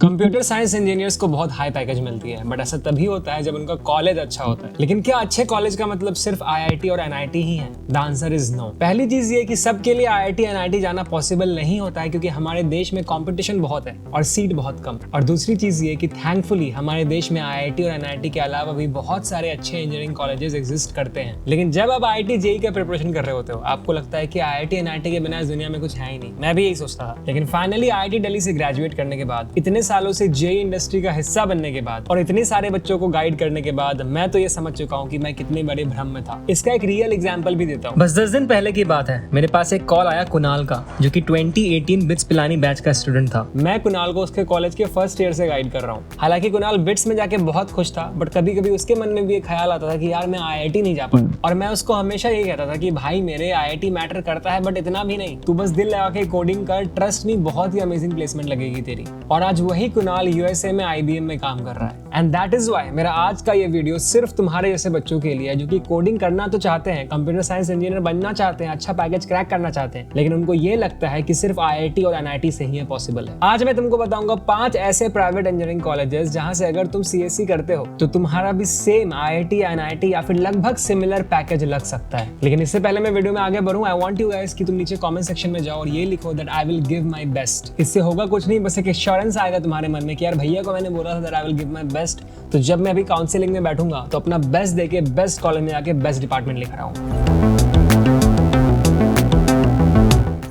Computer science engineers को बहुत high package मिलती है, बट ऐसा तभी होता है जब उनका कॉलेज अच्छा होता है। लेकिन क्या अच्छे कॉलेज का मतलब सिर्फ आईआईटी और एनआईटी ही है? The answer is no. पहली चीज ये कि सबके लिए आईआईटी एनआईटी जाना पॉसिबल नहीं होता है, क्योंकि हमारे देश में कंपटीशन बहुत है और सीट बहुत कम। और दूसरी चीज ये कि थैंकफुली हमारे देश में आईआईटी और एनआईटी के अलावा भी बहुत सारे अच्छे इंजीनियरिंग कॉलेजेस एग्जिस्ट करते हैं। लेकिन जब आप आईआईटी जेईई का प्रिपरेशन कर रहे होते हो, आपको लगता है कि आईआईटी एनआईटी के बिना इस दुनिया में कुछ है ही नहीं। मैं भी यही सोचता था, लेकिन फाइनली आईआईटी दिल्ली से ग्रेजुएट करने के बाद, इतने सालों से जेईई इंडस्ट्री का हिस्सा बनने के बाद और इतने सारे बच्चों को गाइड करने के बाद मैं तो ये समझ चुका हूँ कि मैं कितने बड़े भ्रम में था। इसका एक रियल एग्जांपल भी देता हूँ। बस 10 दिन पहले की बात है, मेरे पास एक कॉल आया कुणाल का, जो कि 2018 बिट्स पिलानी बैच का स्टूडेंट था। मैं कुणाल को उसके कॉलेज के फर्स्ट ईयर से गाइड कर रहा हूँ। हालांकि कुणाल बिट्स में जाके बहुत खुश था, बट कभी कभी उसके मन में भी एक ख्याल आता था कि यार मैं आईआईटी नहीं जा पाऊँ। और मैं उसको हमेशा यही कहता था कि भाई मेरे आईआईटी मैटर करता है, बट इतना भी नहीं, तू बस दिल लगा के कोडिंग कर, ट्रस्ट मी बहुत ही अमेजिंग प्लेसमेंट लगेगी तेरी। और आज वही कुणाल यूएसए में आईबीएम में काम कर रहा है। एंड दैट इज व्हाई मेरा आज का ये वीडियो सिर्फ तुम्हारे जैसे बच्चों के लिए है, जो कि कोडिंग करना तो चाहते हैं, कंप्यूटर साइंस इंजीनियर बनना चाहते हैं, अच्छा पैकेज क्रैक करना चाहते हैं, लेकिन उनको ये लगता है कि सिर्फ आईआईटी और एनआईटी से ही ये पॉसिबल है। आज मैं तुमको बताऊंगा 5 ऐसे प्राइवेट इंजीनियरिंग कॉलेजेस जहां से अगर तुम सीएससी करते हो तो तुम्हारा भी सेम आईआईटी, एनआईटी या फिर लगभग सिमिलर पैकेज लग सकता है। लेकिन इससे पहले मैं वीडियो में आगे बढ़ूं, आई वांट यू गाइस कि तुम नीचे कमेंट सेक्शन में जाओ और ये लिखो that I will give my best. इससे होगा कुछ नहीं, बस एक एश्योरेंस आएगा तुम्हारे मन में कि यार भैया को मैंने बोला था that I will give my best, तो जब मैं अभी काउंसलिंग में बैठूंगा तो अपना बेस्ट देके बेस्ट कॉलेज में जाके बेस्ट डिपार्टमेंट लेकर आऊंगा।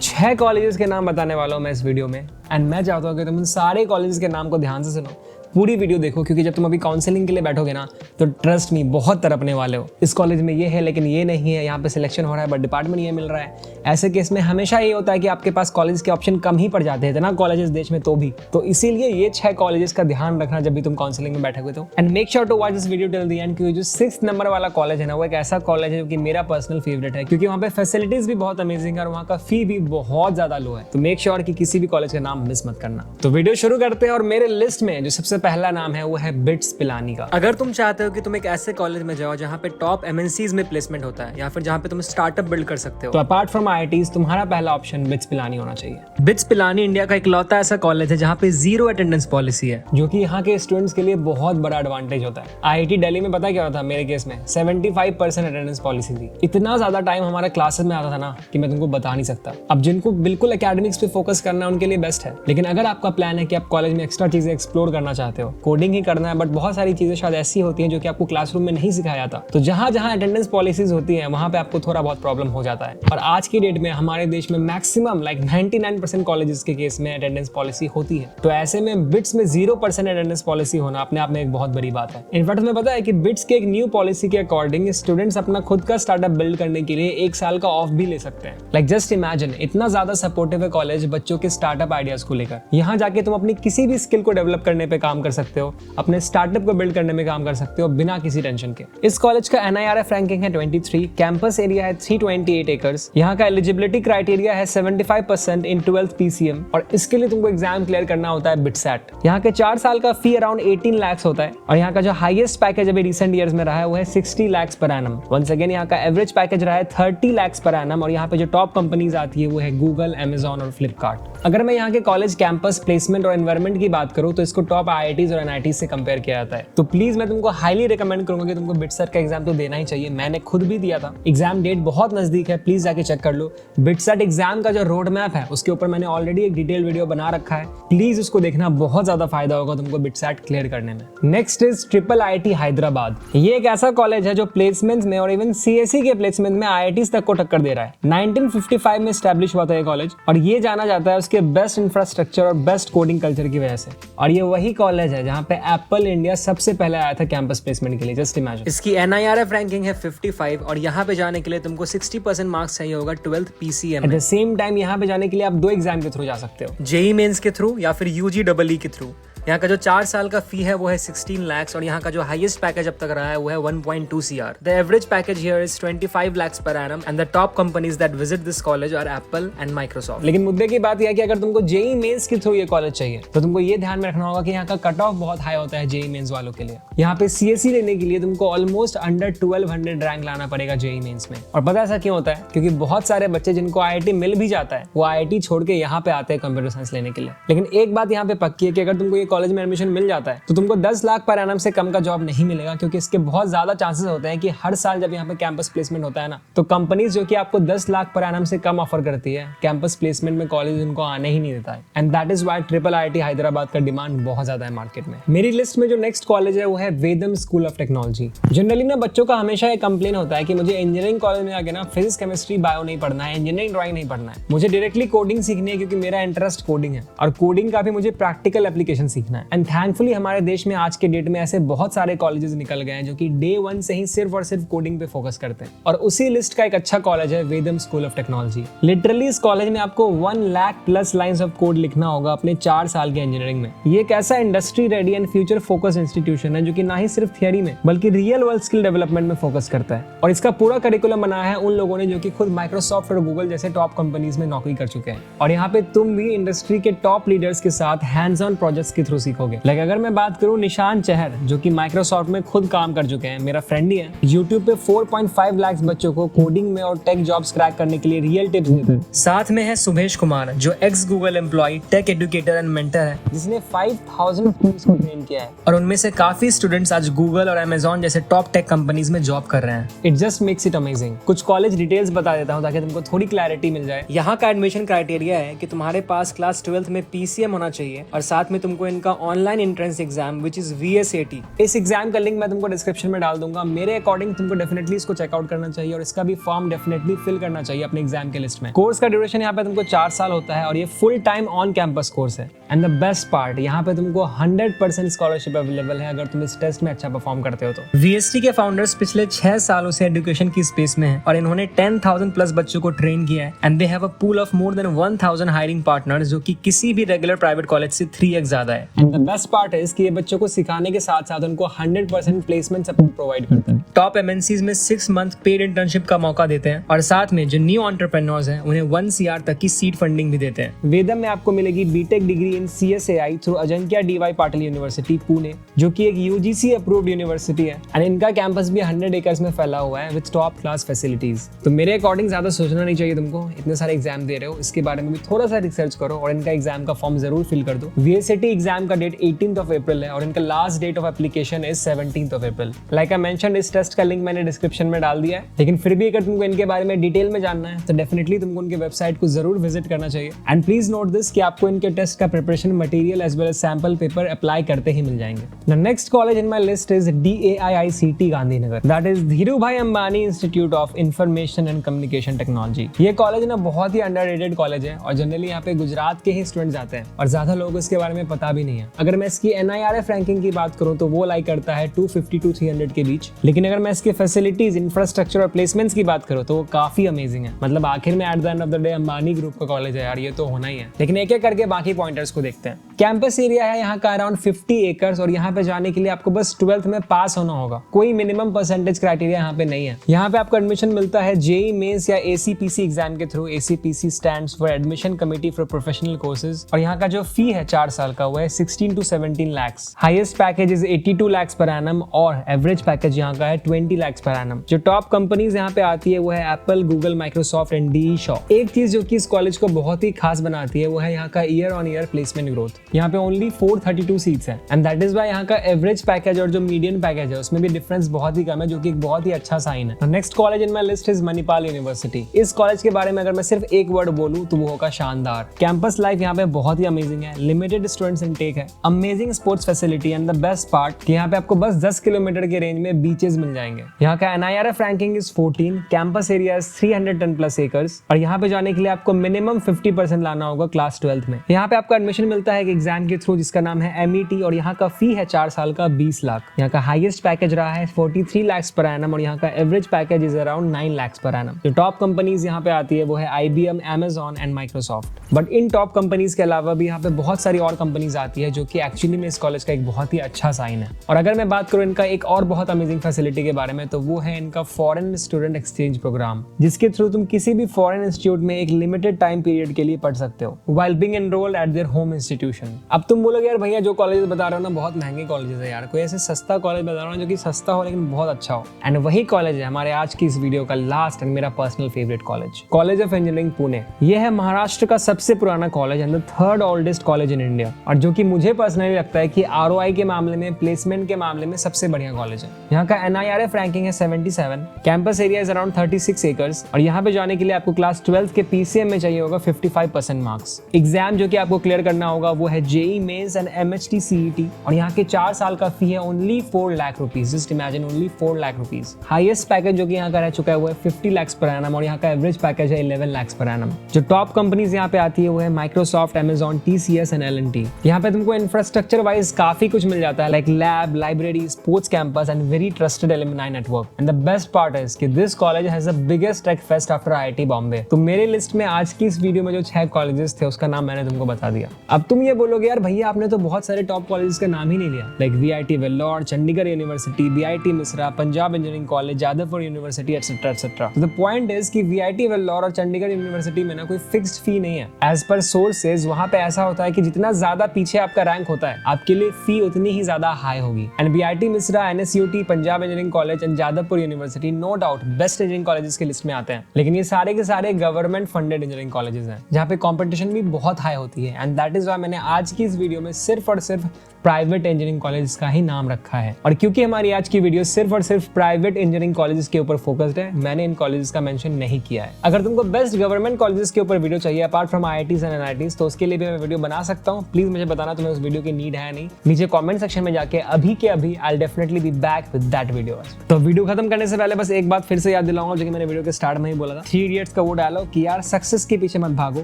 6 कॉलेजेस के नाम बताने वाला हूं मैं इस वीडियो में, एंड मैं चाहता हूं कि तुम उन सारे कॉलेजेस के नाम को ध्यान से सुनो, पूरी वीडियो देखो, क्योंकि जब तुम अभी काउंसलिंग के लिए बैठोगे ना तो ट्रस्ट मी बहुत तड़पने वाले हो। इस कॉलेज में ये है लेकिन ये नहीं है, यहाँ पे सिलेक्शन हो रहा है बट डिपार्टमेंट ये मिल रहा है। ऐसे केस में हमेशा ये होता है कि आपके पास कॉलेज के ऑप्शन कम ही पड़ जाते हैं, इतना कॉलेजेस देश में तो भी। तो इसीलिए ये 6 कॉलेजेस का ध्यान रखना जब भी तुम काउंसलिंग में बैठोगे तो। And make sure to watch this video till the end, क्योंकि जो 6th नंबर वाला कॉलेज है ना, वो एक ऐसा कॉलेज है जो कि मेरा पर्सनल फेवरेट है, क्योंकि वहाँ पे फैसिलिटीज भी बहुत अमेजिंग है और वहाँ का फी भी बहुत ज्यादा लो है। तो मेक श्योर कि किसी भी कॉलेज का नाम मिस मत करना। तो वीडियो शुरू करते हैं और मेरे लिस्ट में जो सबसे पहला नाम है वो है बिट्स पिलानी का। अगर तुम चाहते हो कि तुम एक ऐसे कॉलेज में जाओ जहाँ पे टॉप एमएनसीज में प्लेसमेंट होता है या फिर जहाँ पे तुम स्टार्टअप बिल्ड कर सकते हो, तो अपार्ट फ्रॉम आईआईटीज तुम्हारा पहला ऑप्शन बिट्स पिलानी होना चाहिए। बिट्स पिलानी इंडिया का इकलौता ऐसा कॉलेज है जहाँ पे 0 अटेंडेंस पॉलिसी है, जो कि यहाँ के स्टूडेंट्स के लिए बहुत बड़ा एडवांटेज होता है। आईआईटी दिल्ली में पता क्या होता है, मेरे केस में 75% अटेंडेंस पॉलिसी थी। इतना ज्यादा टाइम हमारा क्लासेस में आता था ना कि मैं तुमको बता नहीं सकता। अब जिनको बिल्कुल एकेडमिक्स पे फोकस करना है उनके लिए बेस्ट है, लेकिन अगर आपका प्लान है कि आप कॉलेज में एक्स्ट्रा चीजें एक्सप्लोर करना चाहते हो, कोडिंग ही करना है, बट बहुत सारी चीजें शायद ऐसी होती हैं जो कि आपको क्लासरूम में नहीं सिखाया जाता, तो जहां जहां अटेंडेंस पॉलिसीज होती हैं वहां पे आपको थोड़ा बहुत प्रॉब्लम हो जाता है। और आज की डेट में हमारे देश में मैक्सिमम 99% कॉलेजेस के केस में अटेंडेंस पॉलिसी होती है। तो ऐसे में बिट्स में 0% अटेंडेंस पॉलिसी होना अपने आप में एक बहुत बड़ी बात है। इनफैक्ट तुम्हें पता है कि बिट्स के एक न्यू पॉलिसी के अकॉर्डिंग स्टूडेंट्स अपना खुद का स्टार्टअप बिल्ड करने के लिए 1 साल का ऑफ भी ले सकते हैं। लाइक जस्ट इमेजिन, इतना ज्यादा सपोर्टिव है कॉलेज बच्चों के स्टार्टअप आइडियाज को लेकर। यहाँ जाके तुम अपनी किसी भी स्किल को डेवलप करने पे काम कर सकते हो, अपने स्टार्टअप को बिल्ड करने में काम कर सकते हो बिना किसी टेंशन के। इस कॉलेज का NIRF रैंकिंग है 23, कैंपस एरिया है 328 एकर्स, यहाँ का एलिजिबिलिटी क्राइटेरिया है 75% इन 12th PCM, और इसके लिए तुमको एग्जाम क्लियर करना होता है बिटसैट। यहाँ के 4 साल का फी अराउंड 18 लाख होता है, और यहाँ का जो हाईएस्ट पैकेज अभी रिसेंट ईयर्स में रहा है वो है 60 lakh per annum. Once again यहाँ का एवरेज पैकेज रहा है 30 लाख पर एनम, और यहाँ पे जो टॉप कंपनीज आती है वो है गूगल, अमेजॉन और फ्लिपकार्ट। अगर मैं यहाँ के कॉलेज कैंपस प्लेसमेंट और एनवायरमेंट की बात करूँ तो इसको टॉप आईआईटीज और एनआईटी से कंपेयर किया जाता है। तो प्लीज मैं तुमको हाईली रिकमेंड करूंगा कि तुमको बिटसैट का एग्जाम तो देना ही चाहिए। मैंने खुद भी दिया था, एग्जाम डेट बहुत नजदीक है, प्लीज जाके चेक कर लो। बिटसैट एग्जाम का जो रोड मैप है उसके ऊपर मैंने ऑलरेडी एक डिटेल वीडियो बना रखा है, प्लीज उसको देखना, बहुत ज्यादा फायदा होगा तुमको बिटसैट क्लियर करने में। Next is triple IIT Hyderabad. ये एक ऐसा कॉलेज है जो प्लेसमेंट में और इवन सीएससी के प्लेसमेंट में आईआईटीज तक को टक्कर दे रहा है। 1955 में स्टैब्लिश हुआ था ये कॉलेज, और ये जाना जाता है उसके बेस्ट इंफ्रास्ट्रक्चर और बेस्ट कोडिंग कल्चर की वजह से। और ये वही कॉलेज है जहाँ पे एप्पल इंडिया सबसे पहले आया था कैंपस प्लेसमेंट के लिए, जस्ट इमेजिन। इसकी NIRF रैंकिंग है 55, और यहाँ पे जाने के लिए तुमको 60% मार्क्स चाहिए होगा 12th PCM। At the same time यहाँ पे जाने के लिए आप 2 एग्जाम के थ्रू जा सकते हो, जेईई मेंस के थ्रू या फिर UGEE के थ्रू। यहाँ का जो 4 साल का फी है वो है 16 लाख, और यहाँ का जो हाईएस्ट पैकेज अब तक रहा है वो है 1.2 CR। The average package here is 25 lakhs per annum, and the top companies that visit this college are Apple and Microsoft। लेकिन मुद्दे की बात यह है कि अगर तुमको जेईई मेंस के थ्रू ये कॉलेज चाहिए तो तुमको ये ध्यान में रखना होगा कि यहाँ का कट ऑफ बहुत हाई होता है जेईई मेंस वालों के लिए। यहाँ पे सीएससी लेने के लिए तुमको ऑलमोस्ट अंडर 1200 रैंक लाना पड़ेगा जेईई मेंस में। और पता ऐसा क्यों होता है? क्योंकि बहुत सारे बच्चे जिनको आईआईटी मिल भी जाता है वो आईआईटी छोड़ के यहाँ पे आते हैं कंप्यूटर साइंस लेने के लिए। लेकिन एक बात यहाँ पे पक्की है कि अगर तुमको ये कॉलेज में एडमिशन मिल जाता है तो तुमको 10 लाख पर एनम से कम का जॉब नहीं मिलेगा, क्योंकि इसके बहुत ज्यादा चांसेस होते हैं कि हर साल जब यहाँ पे कैंपस प्लेसमेंट होता है ना, तो कंपनीज जो कि आपको 10 लाख पर एनम से कम ऑफर करती है, कैंपस प्लेसमेंट में कॉलेज उनको आने ही नहीं देता है। And that is why triple IIT Hyderabad का डिमांड बहुत ज्यादा है मार्केट में। मेरी लिस्ट में जो नेक्स्ट कॉलेज है वो है वेदम स्कूल ऑफ टेक्नोलॉजी। जनरली ना बच्चों का हमेशा एक कंप्लेन होता है कि मुझे इंजीनियरिंग कॉलेज में आके ना फिजिक्स, केमिस्ट्री, बायो नहीं पढ़ना है, इंजीनियरिंग ड्राइंग नहीं पढ़ना है, मुझे डायरेक्टली कोडिंग सीखनी है क्योंकि मेरा इंटरेस्ट कोडिंग है और कोडिंग का भी मुझे प्रैक्टिकल एप्लीकेशन सीखना है। एंड थैंकफुली हमारे देश में आज के डेट में ऐसे बहुत सारे कॉलेजेस निकल गए हैं जो कि डे 1 से ही सिर्फ और सिर्फ कोडिंग पे फोकस करते हैं, और उसी लिस्ट का एक अच्छा कॉलेज है वेदम स्कूल ऑफ टेक्नोलॉजी। लिटरली इस कॉलेज में आपको 1 lakh plus lines of code लिखना होगा अपने 4 साल के इंजीनियरिंग में। ये एक ऐसा industry ready and future focus institution है जो कि ना ही सिर्फ थियरी में बल्कि रियल वर्ल्ड स्किल डेवलपमेंट में फोकस करता है, और इसका पूरा करिकुलम बनाया है उन लोगों ने जो कि खुद माइक्रोसॉफ्ट और गूगल जैसे टॉप कंपनीज में नौकरी कर चुके हैं। और यहाँ पे तुम भी इंडस्ट्री के टॉप लीडर्स के साथ हैंड्स ऑन प्रोजेक्ट्स के थ्रू सीखोगे। लाइक अगर मैं बात करूँ निशान चहर जो कि माइक्रोसॉफ्ट में खुद काम कर चुके हैं, मेरा फ्रेंड ही है, यूट्यूब पे 4.5 लाख बच्चों को कोडिंग में और टेक जॉब्स क्रैक करने के लिए रियल टिप्स देते हैं। साथ में है सुभेश कुमार जो ex Google employ, tech educator and mentor है, जिसने 5000 स्टूडेंट्स को ट्रेन किया है, और उनमें से काफी स्टूडेंट्स आज गूगल और अमेजॉन जैसे टॉप टेक कंपनीज में जॉब कर रहे हैं। It just makes it amazing. कुछ कॉलेज डिटेल्स बता देता हूँ ताकि तुमको थोड़ी क्लैरिटी मिल जाए। यहाँ का एडमिशन क्राइटेरिया है कि तुम्हारे पास क्लास 12th में PCM होना चाहिए, और साथ में तुमको इनका online entrance exam which is VSAT, इस एग्जाम का लिंक मैं तुमको डिस्क्रिप्शन में डाल दूंगा। मेरे अकॉर्डिंग तुमको डेफिनेटली इसको चेकआउट करना चाहिए और इसका भी फॉर्म डेफिनेटली फिल करना चाहिए अपने एग्जाम के लिस्ट में। कोर्स का ड्यूरेशन यहाँ पे तुमको 4 साल होता है और ये full time on campus course है। एंड द बेस्ट पार्ट, यहाँ पे तुमको 100% स्कॉलरशिप अवेलेबल है अगर तुम इस टेस्ट में अच्छा परफॉर्म करते हो तो। VST के फाउंडर्स पिछले 6 सालों से एजुकेशन की स्पेस में है और इन्होंने 10,000 प्लस बच्चों को ट्रेन किया है। And they have a pool of more than 1000 hiring partners जो कि किसी भी रेगुलर प्राइवेट कॉलेज से 3x ज्यादा है। And the best part is कि ये बच्चों को सिखाने के साथ साथ उनको 100% प्लेसमेंट सपोर्ट प्रोवाइड करता है। टॉप MNCs में 6 मंथ पेड इंटर्नशिप का मौका देते हैं, और साथ में जो न्यू एंटरप्रेन्योर्स हैं उन्हें 1 CR तक की सीड फंडिंग भी देते हैं। वेदम में आपको मिलेगी BTech degree in CSAI through Ajinkya DY Patil university Pune, जो कि एक UGC अप्रूव्ड यूनिवर्सिटी है। एंड इनका कैंपस भी 100 एकर्स में फैला हुआ है विद टॉप क्लास फैसिलिटीज। तो मेरे अकॉर्डिंग ज्यादा सोचना नहीं चाहिए तुमको, इतने सारे एग्जाम दे रहे हो, इसके बारे में भी थोड़ा सा रिसर्च करो और इनका एग्जाम का फॉर्म जरूर फिल कर दो। VSAT एग्जाम का डेट 18th of April है और इनका last date of application is 17th of April। Like I mentioned, इस टेस्ट का लिंक मैंने डिस्क्रिप्शन में डाल दिया है, लेकिन फिर भी अगर तुमको इनके बारे में डिटेल में जानना है तो डेफिनेटली तुमको उनके वेबसाइट को जरूर विजिट करना चाहिए। एंड प्लीज नोट दिस कि आपको इनके टेस्ट का preparation material as well as sample paper apply करते ही मिल जाएंगे। The next college in my list is DAIICT Gandhinagar, that is Dhirubhai Ambani institute of information and communication technology. ये कॉलेज ना बहुत ही अंडररेटेड कॉलेज है और जनरली यहाँ पे गुजरात के ही स्टूडेंट्स आते हैं और ज्यादा लोगों को इसके बारे में पता भी नहीं है। अगर मैं इसकी NIRF रैंकिंग की बात करूं तो वो लाइक करता है 250 to 300 के बीच, लेकिन अगर मैं इसके फैसिलिटीज, इंफ्रास्ट्रक्चर और प्लेसमेंट्स की बात करूं तो वो काफी अमेजिंग है। मतलब आखिर में at the end of the day Ambani group का कॉलेज है यार, ये तो होना ही है। लेकिन एक एक करके बाकी पॉइंटर्स को देखते हैं। कैंपस एरिया है यहाँ का अराउंड 50 एकर्स और यहाँ पे जाने के लिए आपको बस 12th में पास होना होगा, कोई मिनिमम परसेंटेज क्राइटेरिया यहाँ पे नहीं है। यहाँ पे आपको एडमिशन मिलता है JEE मेंस या ACPC एग्जाम के through. ACPC stands for admission committee for professional courses, और यहाँ का जो फी है 4 साल का वो है 16 to 17 lakhs। Highest package is 82 lakhs per annum और एवरेज पैकेज यहाँ का है 20 lakhs पर एनम। जो टॉप कंपनीज यहाँ पे आती है वो है Apple, Google, Microsoft and DE Shaw। एक चीज जो कि इस कॉलेज को बहुत ही खास बनाती है वो है यहाँ का year on year placement growth. यहाँ पे ओनली 432 सीट्स है एंड दैट इज वाई यहाँ का एवरेज पैकेज और जो मीडियन पैकेज है उसमें भी डिफरेंस बहुत ही कम है, जो कि एक बहुत ही अच्छा साइन है। Next college in my list is Manipal university. इस कॉलेज के बारे में अगर मैं सिर्फ एक वर्ड बोलूं तो वो होगा शानदार। कैंपस लाइफ यहाँ पे बहुत ही अमेजिंग है, लिमिटेड स्टूडेंट्स इनटेक है, amazing sports facility and the best part कि यहाँ पे आपको बस 10 किलोमीटर के रेंज में बीचेस मिल जाएंगे। यहाँ का NIRF ranking is 14, campus area is 310 plus acres और यहाँ पे जाने के लिए आपको मिनिमम 50% लाना होगा क्लास 12th में। यहाँ पे आपको एडमिशन मिलता है एक एग्जाम के थ्रू जिसका नाम है MET और यहाँ का फी है 4 साल का 20 लाख। यहाँ का हाईएस्ट पैकेज रहा है 43 lakhs पर एनम और यहाँ का average package is around 9 lakhs per annum. जो टॉप कंपनीज यहाँ पे आती है वो है IBM, Amazon and Microsoft. But in top companies के अलावा भी यहाँ पे बहुत सारी और कंपनीज आती है जो कि एक्चुअली में इस कॉलेज का एक बहुत ही अच्छा साइन है। और अगर मैं बात करूँ इनका एक और बहुत अमेजिंग फैसिलिटी के बारे में तो वो है इनका फॉरेन स्टूडेंट एक्सचेंज प्रोग्राम, जिसके थ्रू तुम किसी भी फॉरेन इंस्टीट्यूट में एक लिमिटेड टाइम पीरियड के लिए पढ़ सकते हो while being enrolled eight their home institution. अब तुम बोलोगे यार भैया जो कॉलेज बता रहे हो ना बहुत महंगे कॉलेजेस है यार, कोई ऐसे सस्ता कॉलेज बता रहा हूँ जो कि सस्ता हो लेकिन बहुत अच्छा हो। एंड वही कॉलेज है हमारे आज की इस वीडियो का लास्ट एंड मेरा personal favourite college, college of engineering Pune. ये है महाराष्ट्र का सबसे पुराना college and the 3rd oldest college in India और जो कि कि मुझे पर्सनली लगता है कि ROI के मामले में, प्लेसमेंट के मामले में सबसे बढ़िया कॉलेज है। यहाँ का NIRF रैंकिंग है 77, campus area is around 36 acres और यहाँ पे जाने के लिए आपको क्लास 12 के PCM में चाहिए होगा 55% मार्क्स। एग्जाम जो कि आपको क्लियर करना होगा वो है JEE mains and MHT CET और यहाँ के 4 साल का फी है only 4 lakh rupees. Just imagine, only 4 lakh rupees. Highest package जो कि यहाँ का रह चुका है वो है 50 लाख पर एनम और यहाँ का एवरेज पैकेज है 11 लाख पर एनम। जो टॉप कंपनीज यहाँ पे आती है वो है Microsoft, Amazon, TCS and L&T। यहाँ पे तुमको इंफ्रास्ट्रक्चर वाइज काफी कुछ मिल जाता है, like lab, library, sports campus and very trusted alumni network. And the best part is कि this college has the biggest tech fest after IIT Bombay. तो मेरे लिस्ट में आज की इस वीडियो में जो 6 कॉलेजेस थे उसका नाम मैंने तुमको बता दिया। अब तुम ये बोलोगे यार भैया आपने तो बहुत सारे टॉप कॉलेजेस का नाम ही नहीं लिया, like VIT Vellore, Chandigarh university, BIT Mishra, Punjab engineering college, Jadavpur university etcetera etcetera. The point is कि VIT वेल्लोर और चंडीगढ़ यूनिवर्सिटी में ना कोई फिक्स्ड फी नहीं है। एज पर सोर्सेज वहां पे ऐसा होता है कि जितना ज्यादा पीछे आपका रैंक होता है आपके लिए फी उतनी ही ज्यादा हाई होगी। And VIT Mishra, NSUT, Punjab engineering college and Jadavpur university no doubt best engineering colleges की लिस्ट में आते हैं, लेकिन ये सारे के सारे गवर्नमेंट फंडेड इंजीनियरिंग कॉलेजेस हैं जहाँ पे कंपटीशन भी बहुत हाई होती है। एंड दैट इज व्हाई मैंने आज की इस वीडियो में सिर्फ और सिर्फ प्राइवेट इंजीनियरिंग कॉलेज का ही नाम रखा है। और क्योंकि हमारी आज की वीडियो सिर्फ और सिर्फ प्राइवेट इंजीनियरिंग कॉलेजेस के ऊपर फोकस्ड है, मैंने इन कॉलेजेस का मेंशन नहीं किया है। अगर तुमको बेस्ट गवर्नमेंट कॉलेजेस के ऊपर वीडियो चाहिए apart from IITs and NITs तो उसके लिए भी मैं वीडियो बना सकता हूँ। प्लीज मुझे बताना तुम्हें उस वीडियो की नीड है नहीं, नीचे कमेंट सेक्शन में जाके अभी के अभी I will definitely be back with that video. तो वीडियो खत्म करने से पहले बस एक बात फिर से याद दिलाऊंगा जो कि मैंने वीडियो के स्टार्ट में ही बोला था। 3 इडियट्स का वो डायलॉग कि यार सक्सेस के पीछे मत भागो,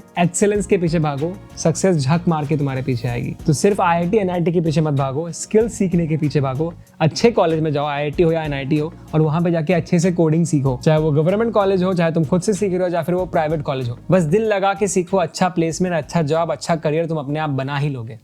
एक्सेलेंस के पीछे भागो, सक्सेस झक मार के तुम्हारे पीछे आएगी। तो सिर्फ IIT NIT के पीछे मत भागो, स्किल सीखने के पीछे भागो। अच्छे कॉलेज में जाओ, IIT हो या NIT हो, और वहां पे जाके अच्छे से कोडिंग सीखो, चाहे वो गवर्नमेंट कॉलेज हो, चाहे तुम खुद से सीख रहे हो, या फिर वो प्राइवेट कॉलेज हो। बस दिल लगा के सीखो, अच्छा प्लेसमेंट, अच्छा जॉब, अच्छा करियर तुम अपने आप बना ही लोगे।